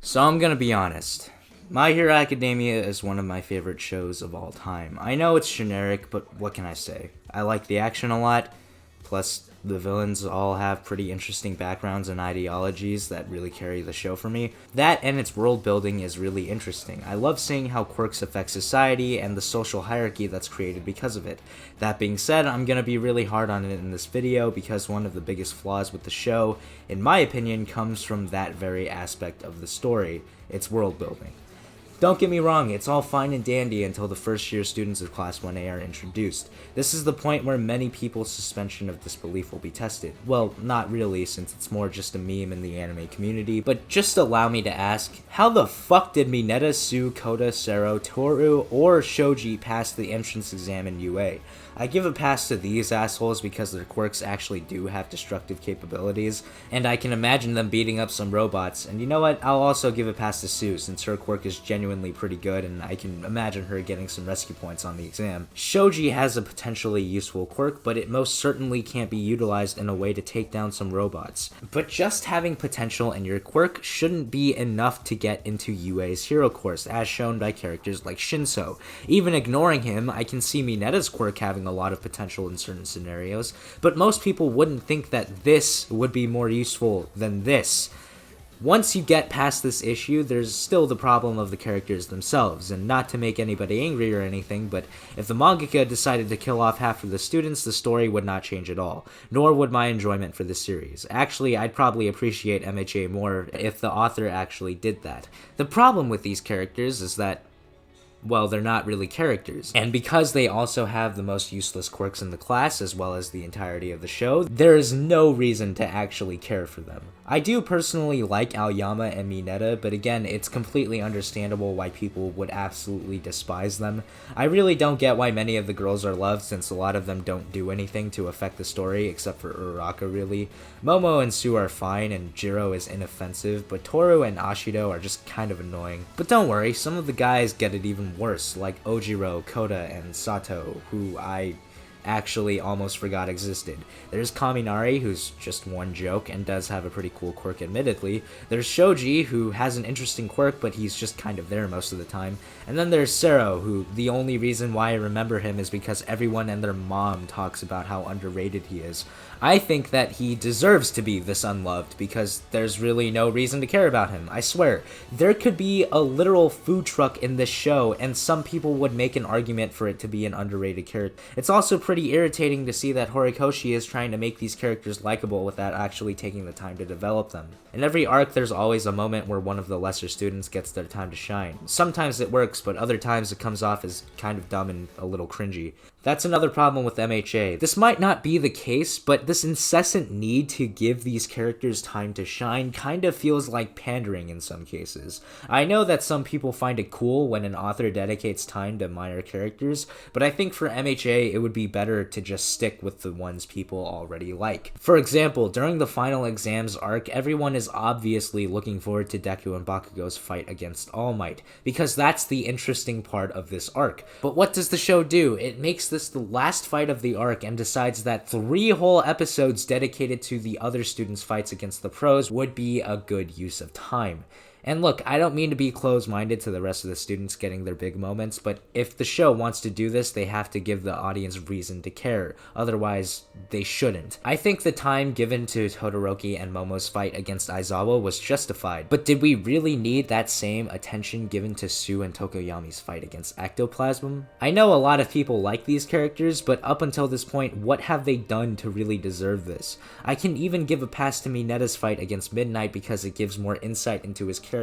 So I'm gonna be honest. My Hero Academia is one of my favorite shows of all time. I know it's generic, but what can I say? I like the action a lot, plus the villains all have pretty interesting backgrounds and ideologies that really carry the show for me. That and its world building is really interesting. I love seeing how quirks affect society and the social hierarchy that's created because of it. That being said, I'm gonna be really hard on it in this video because one of the biggest flaws with the show, in my opinion, comes from that very aspect of the story, its world building. Don't get me wrong, it's all fine and dandy until the first year students of Class 1A are introduced. This is the point where many people's suspension of disbelief will be tested. Well, not really, since it's more just a meme in the anime community, but just allow me to ask, how the fuck did Mineta, Sue, Kota, Sero, Toru, or Shoji pass the entrance exam in UA? I give a pass to these assholes because their quirks actually do have destructive capabilities, and I can imagine them beating up some robots, and you know what, I'll also give a pass to Sue since her quirk is genuinely pretty good and I can imagine her getting some rescue points on the exam. Shoji has a potentially useful quirk, but it most certainly can't be utilized in a way to take down some robots. But just having potential in your quirk shouldn't be enough to get into UA's hero course, as shown by characters like Shinso. Even ignoring him, I can see Mineta's quirk having a lot of potential in certain scenarios, but most people wouldn't think that this would be more useful than this. Once you get past this issue, there's still the problem of the characters themselves, and not to make anybody angry or anything, but if the mangaka decided to kill off half of the students, the story would not change at all, nor would my enjoyment for the series. Actually, I'd probably appreciate MHA more if the author actually did that. The problem with these characters is that, well, they're not really characters. And because they also have the most useless quirks in the class, as well as the entirety of the show, there is no reason to actually care for them. I do personally like Aoyama and Mineta, but again, it's completely understandable why people would absolutely despise them. I really don't get why many of the girls are loved, since a lot of them don't do anything to affect the story, except for Uraraka really. Momo and Sue are fine, and Jiro is inoffensive, but Toru and Ashido are just kind of annoying. But don't worry, some of the guys get it even worse, like Ojiro, Kota, and Sato, who I actually almost forgot existed. There's Kaminari, who's just one joke and does have a pretty cool quirk admittedly. There's Shoji, who has an interesting quirk, but he's just kind of there most of the time. And then there's Sero, who the only reason why I remember him is because everyone and their mom talks about how underrated he is. I think that he deserves to be this unloved because there's really no reason to care about him. I swear, there could be a literal food truck in this show and some people would make an argument for it to be an underrated character. It's also pretty irritating to see that Horikoshi is trying to make these characters likable without actually taking the time to develop them. In every arc, there's always a moment where one of the lesser students gets their time to shine. Sometimes it works, but other times it comes off as kind of dumb and a little cringy. That's another problem with MHA. This might not be the case, but this incessant need to give these characters time to shine kind of feels like pandering in some cases. I know that some people find it cool when an author dedicates time to minor characters, but I think for MHA it would be better to just stick with the ones people already like. For example, during the final exams arc, everyone is obviously looking forward to Deku and Bakugo's fight against All Might, because that's the interesting part of this arc. But what does the show do? It makes this the last fight of the arc and decides that 3 whole episodes dedicated to the other students' fights against the pros would be a good use of time. And look, I don't mean to be closed-minded to the rest of the students getting their big moments, but if the show wants to do this, they have to give the audience reason to care. Otherwise, they shouldn't. I think the time given to Todoroki and Momo's fight against Aizawa was justified, but did we really need that same attention given to Sue and Tokoyami's fight against Ectoplasm? I know a lot of people like these characters, but up until this point, what have they done to really deserve this? I can even give a pass to Mineta's fight against Midnight because it gives more insight into his character,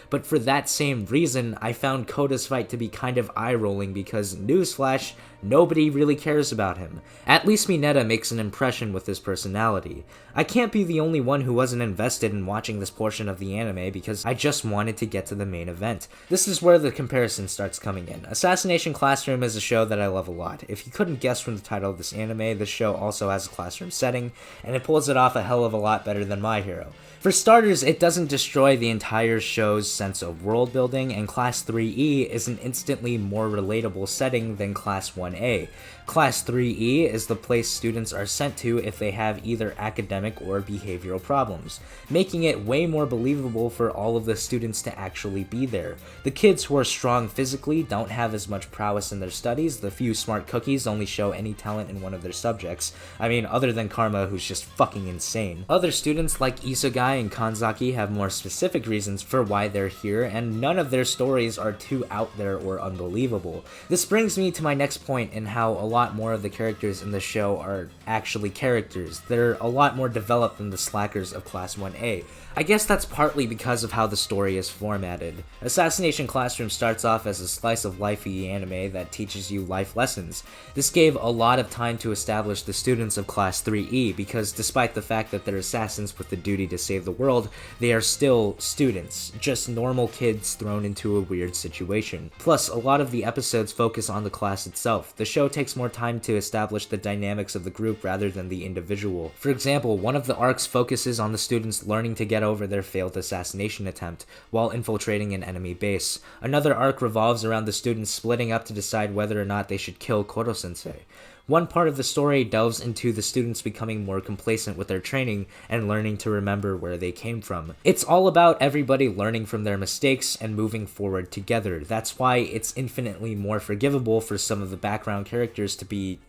but for that same reason, I found Kota's fight to be kind of eye-rolling because, newsflash, nobody really cares about him. At least Mineta makes an impression with his personality. I can't be the only one who wasn't invested in watching this portion of the anime because I just wanted to get to the main event. This is where the comparison starts coming in. Assassination Classroom is a show that I love a lot. If you couldn't guess from the title of this anime, this show also has a classroom setting, and it pulls it off a hell of a lot better than My Hero. For starters, it doesn't destroy the entire entire show's sense of world building, and Class 3E is an instantly more relatable setting than Class 1A. Class 3E is the place students are sent to if they have either academic or behavioral problems, making it way more believable for all of the students to actually be there. The kids who are strong physically don't have as much prowess in their studies. The few smart cookies only show any talent in one of their subjects. I mean, other than Karma, who's just fucking insane. Other students like Isegai and Kanzaki have more specific reasons for why they're here, and none of their stories are too out there or unbelievable. This brings me to my next point in how a lot more of the characters in the show are actually characters. They're a lot more developed than the slackers of Class 1A. I guess that's partly because of how the story is formatted. Assassination Classroom starts off as a slice of life-y anime that teaches you life lessons. This gave a lot of time to establish the students of Class 3E, because despite the fact that they're assassins with the duty to save the world, they are still students, just normal kids thrown into a weird situation. Plus, a lot of the episodes focus on the class itself. The show takes more time to establish the dynamics of the group rather than the individual. For example, one of the arcs focuses on the students learning to get over their failed assassination attempt while infiltrating an enemy base. Another arc revolves around the students splitting up to decide whether or not they should kill Koro-sensei. One part of the story delves into the students becoming more complacent with their training and learning to remember where they came from. It's all about everybody learning from their mistakes and moving forward together. That's why it's infinitely more forgivable for some of the background characters to be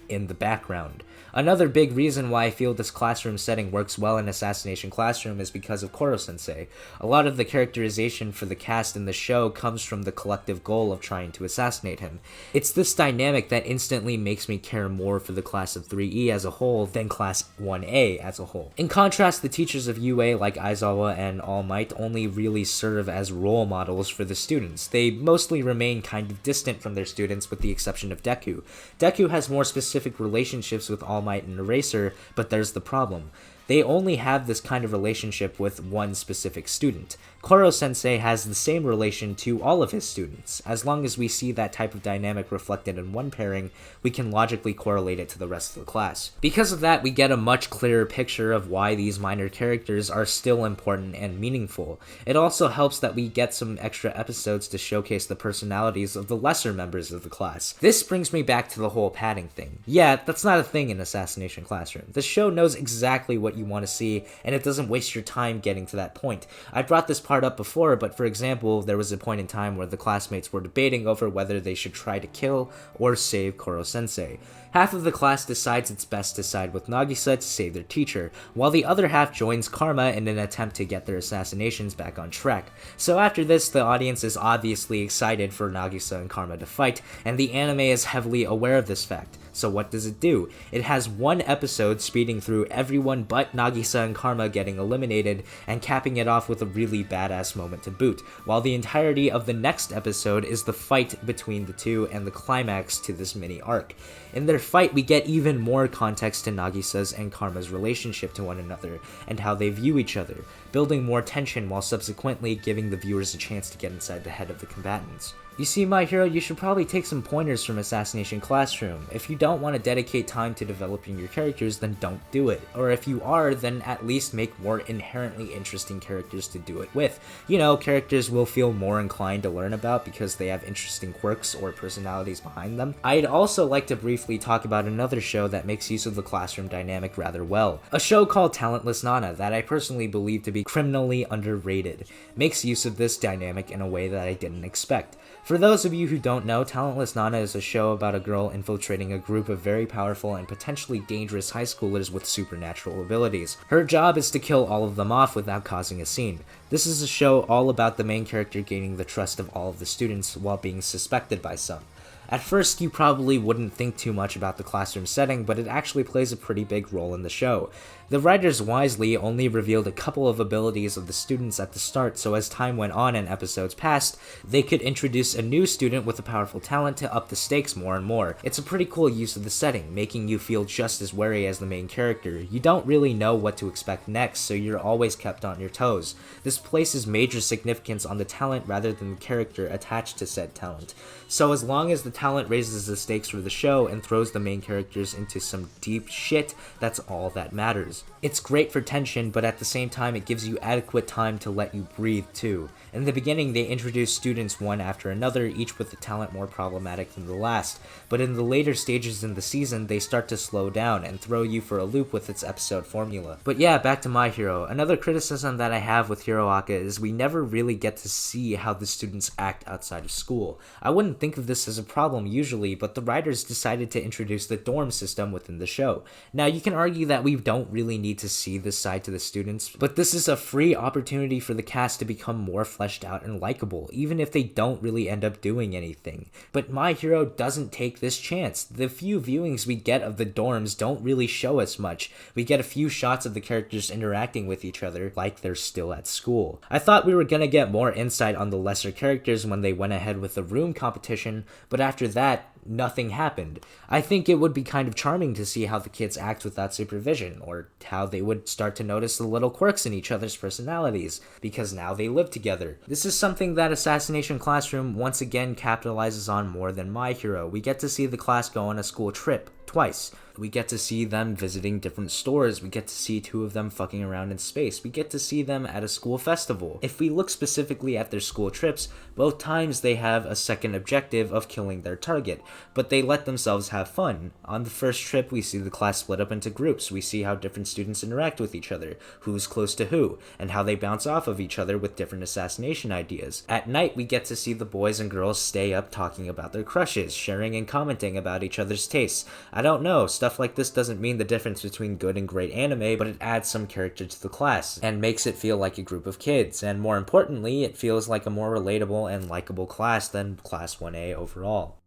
in the background. Another big reason why I feel this classroom setting works well in Assassination Classroom is because of Koro-sensei. A lot of the characterization for the cast in the show comes from the collective goal of trying to assassinate him. It's this dynamic that instantly makes me care more for the class of 3E as a whole than Class 1A as a whole. In contrast, the teachers of UA like Aizawa and All Might only really serve as role models for the students. They mostly remain kind of distant from their students with the exception of Deku. Deku has more specific relationships with All Might and Eraser, but there's the problem. They only have this kind of relationship with one specific student. Koro-sensei has the same relation to all of his students. As long as we see that type of dynamic reflected in one pairing, we can logically correlate it to the rest of the class. Because of that, we get a much clearer picture of why these minor characters are still important and meaningful. It also helps that we get some extra episodes to showcase the personalities of the lesser members of the class. This brings me back to the whole padding thing. Yeah, that's not a thing in Assassination Classroom. The show knows exactly what you want to see, and it doesn't waste your time getting to that point. I brought this part up before, but for example, there was a point in time where the classmates were debating over whether they should try to kill or save Koro-sensei. Half of the class decides it's best to side with Nagisa to save their teacher, while the other half joins Karma in an attempt to get their assassinations back on track. So after this, the audience is obviously excited for Nagisa and Karma to fight, and the anime is heavily aware of this fact. So what does it do? It has one episode speeding through everyone but Nagisa and Karma getting eliminated and capping it off with a really badass moment to boot, while the entirety of the next episode is the fight between the two and the climax to this mini arc. In their fight, we get even more context to Nagisa's and Karma's relationship to one another and how they view each other, building more tension while subsequently giving the viewers a chance to get inside the head of the combatants. You see, my hero, you should probably take some pointers from Assassination Classroom. If you don't want to dedicate time to developing your characters, then don't do it. Or if you are, then at least make more inherently interesting characters to do it with. You know, characters will feel more inclined to learn about because they have interesting quirks or personalities behind them. I'd also like to briefly talk about another show that makes use of the classroom dynamic rather well. A show called Talentless Nana that I personally believe to be criminally underrated. Makes use of this dynamic in a way that I didn't expect. For those of you who don't know, Talentless Nana is a show about a girl infiltrating a group of very powerful and potentially dangerous high schoolers with supernatural abilities. Her job is to kill all of them off without causing a scene. This is a show all about the main character gaining the trust of all of the students while being suspected by some. At first, you probably wouldn't think too much about the classroom setting, but it actually plays a pretty big role in the show. The writers wisely only revealed a couple of abilities of the students at the start, so as time went on and episodes passed, they could introduce a new student with a powerful talent to up the stakes more and more. It's a pretty cool use of the setting, making you feel just as wary as the main character. You don't really know what to expect next, so you're always kept on your toes. This places major significance on the talent rather than the character attached to said talent. So as long as the talent raises the stakes for the show and throws the main characters into some deep shit, that's all that matters. It's great for tension, but at the same time it gives you adequate time to let you breathe too. In the beginning, they introduce students one after another, each with a talent more problematic than the last, but in the later stages in the season, they start to slow down and throw you for a loop with its episode formula. But yeah, back to My Hero. Another criticism that I have with Hiroaka is we never really get to see how the students act outside of school. I wouldn't think of this as a problem usually, but the writers decided to introduce the dorm system within the show. Now, you can argue that we don't really need to see this side to the students, but this is a free opportunity for the cast to become more fleshed out and likable, even if they don't really end up doing anything. But My Hero doesn't take this chance. The few viewings we get of the dorms don't really show us much. We get a few shots of the characters interacting with each other like they're still at school. I thought we were gonna get more insight on the lesser characters when they went ahead with the room competition, but after that, nothing happened. I think it would be kind of charming to see how the kids act without supervision, or how they would start to notice the little quirks in each other's personalities, because now they live together. This is something that Assassination Classroom once again capitalizes on more than My Hero. We get to see the class go on a school trip twice. We get to see them visiting different stores. We get to see two of them fucking around in space. We get to see them at a school festival. If we look specifically at their school trips, both times they have a second objective of killing their target, but they let themselves have fun. On the first trip, we see the class split up into groups. We see how different students interact with each other, who's close to who, and how they bounce off of each other with different assassination ideas. At night, we get to see the boys and girls stay up talking about their crushes, sharing and commenting about each other's tastes. I don't know, stuff like this doesn't mean the difference between good and great anime, but it adds some character to the class, and makes it feel like a group of kids, and more importantly, it feels like a more relatable and likable class than Class 1A overall.